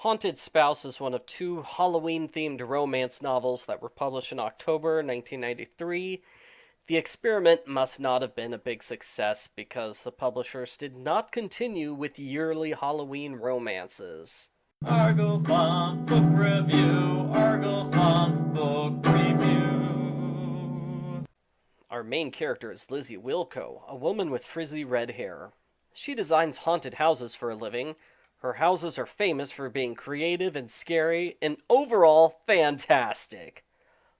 Haunted Spouse is one of two Halloween-themed romance novels that were published in October 1993. The experiment must not have been a big success because the publishers did not continue with yearly Halloween romances. Argo Flump Book Review. Argo Flump Book Review. Our main character is Lizzy Wilco, a woman with frizzy red hair. She designs haunted houses for a living. Her houses are famous for being creative and scary and overall fantastic.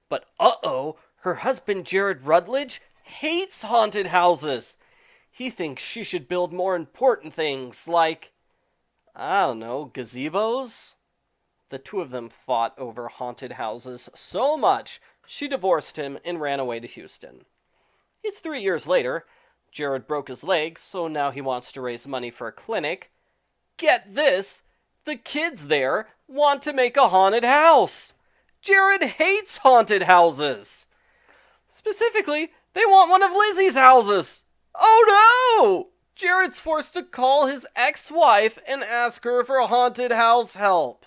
But her husband Jared Rutledge hates haunted houses. He thinks she should build more important things like, I don't know, gazebos? The two of them fought over haunted houses so much, she divorced him and ran away to Houston. It's 3 years later. Jared broke his leg, so now he wants to raise money for a clinic. Get this! The kids there want to make a haunted house! Jared hates haunted houses! Specifically, they want one of Lizzy's houses! Oh no! Jared's forced to call his ex-wife and ask her for haunted house help.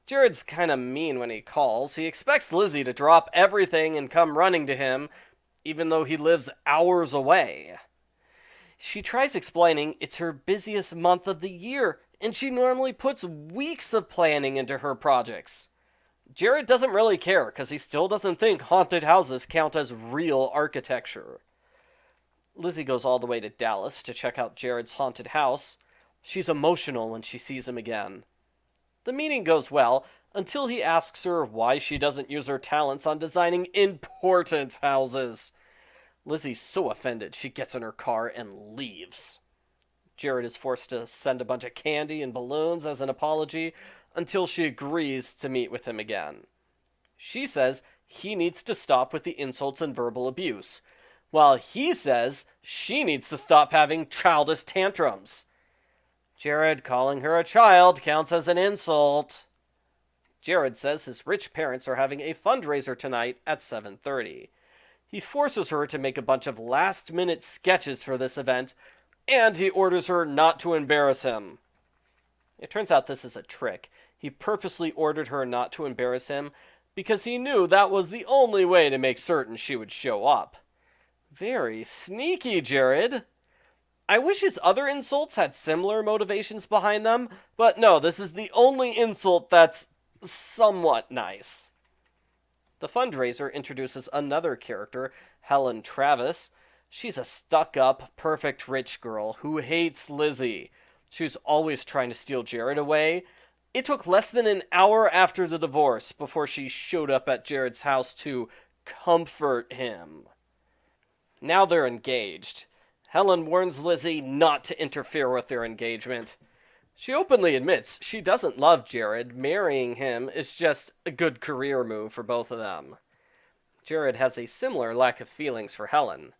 Jared's kinda mean when he calls. He expects Lizzy to drop everything and come running to him, even though he lives hours away. She tries explaining it's her busiest month of the year, and she normally puts weeks of planning into her projects. Jared doesn't really care, because he still doesn't think haunted houses count as real architecture. Lizzy goes all the way to Dallas to check out Jared's haunted house. She's emotional when she sees him again. The meeting goes well, until he asks her why she doesn't use her talents on designing important houses. Lizzy's so offended she gets in her car and leaves. Jared is forced to send a bunch of candy and balloons as an apology until she agrees to meet with him again. She says he needs to stop with the insults and verbal abuse, while he says she needs to stop having childish tantrums. Jared calling her a child counts as an insult. Jared says his rich parents are having a fundraiser tonight at 7:30. He forces her to make a bunch of last-minute sketches for this event, and he orders her not to embarrass him. It turns out this is a trick. He purposely ordered her not to embarrass him because he knew that was the only way to make certain she would show up. Very sneaky, Jared. I wish his other insults had similar motivations behind them, but no, this is the only insult that's somewhat nice. The fundraiser introduces another character, Helen Travis. She's a stuck-up, perfect rich girl who hates Lizzy. She's always trying to steal Jared away. It took less than an hour after the divorce before she showed up at Jared's house to comfort him. Now they're engaged. Helen warns Lizzy not to interfere with their engagement. She openly admits she doesn't love Jared. Marrying him is just a good career move for both of them. Jared has a similar lack of feelings for Helen.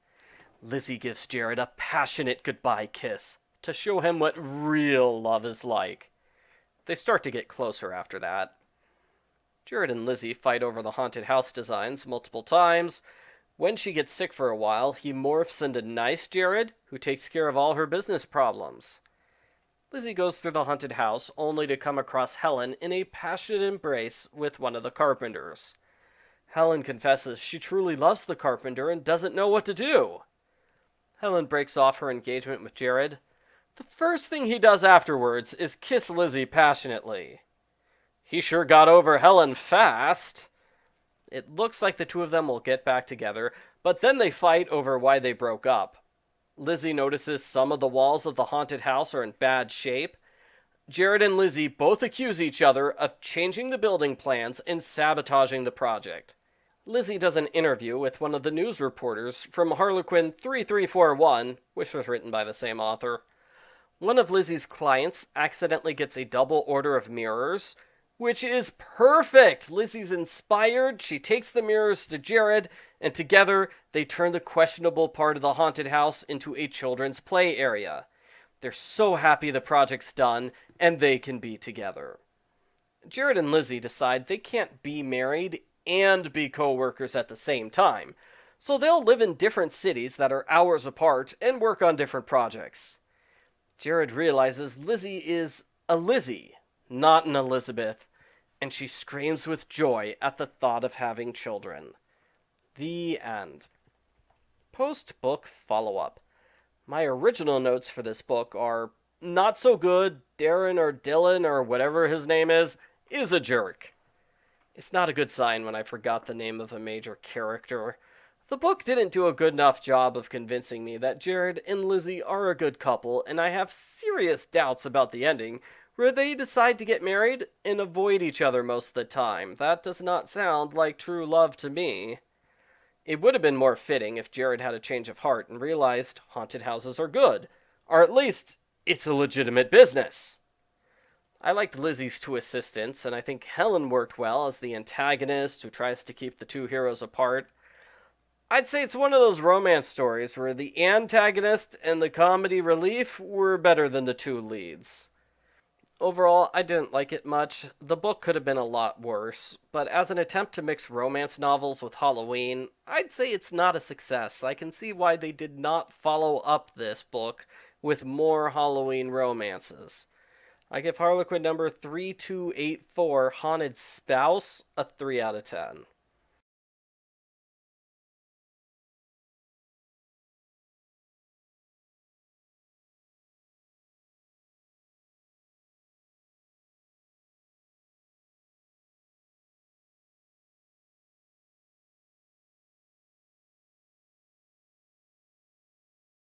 Lizzy gives Jared a passionate goodbye kiss to show him what real love is like. They start to get closer after that. Jared and Lizzy fight over the haunted house designs multiple times. When she gets sick for a while, he morphs into nice Jared, who takes care of all her business problems. Lizzy goes through the haunted house only to come across Helen in a passionate embrace with one of the carpenters. Helen confesses she truly loves the carpenter and doesn't know what to do. Helen breaks off her engagement with Jared. The first thing he does afterwards is kiss Lizzy passionately. He sure got over Helen fast. It looks like the two of them will get back together, but then they fight over why they broke up. Lizzy notices some of the walls of the haunted house are in bad shape. Jared and Lizzy both accuse each other of changing the building plans and sabotaging the project. Lizzy does an interview with one of the news reporters from Harlequin 3341, which was written by the same author. One of Lizzy's clients accidentally gets a double order of mirrors, which is perfect! Lizzy's inspired, she takes the mirrors to Jared, and together they turn the questionable part of the haunted house into a children's play area. They're so happy the project's done, and they can be together. Jared and Lizzy decide they can't be married and be co-workers at the same time, so they'll live in different cities that are hours apart and work on different projects. Jared realizes Lizzy is a Lizzy, not in Elizabeth, and she screams with joy at the thought of having children. The end. Post book follow up. My original notes for this book are not so good. Darren or Dylan or whatever his name is a jerk. It's not a good sign when I forgot the name of a major character. The book didn't do a good enough job of convincing me that Jared and Lizzy are a good couple, and I have serious doubts about the ending, where they decide to get married and avoid each other most of the time. That does not sound like true love to me. It would have been more fitting if Jared had a change of heart and realized haunted houses are good, or at least it's a legitimate business. I liked Lizzie's two assistants, and I think Helen worked well as the antagonist who tries to keep the two heroes apart. I'd say it's one of those romance stories where the antagonist and the comedy relief were better than the two leads. Overall, I didn't like it much. The book could have been a lot worse, but as an attempt to mix romance novels with Halloween, I'd say it's not a success. I can see why they did not follow up this book with more Halloween romances. I give Harlequin number 3284 Haunted Spouse a 3 out of 10.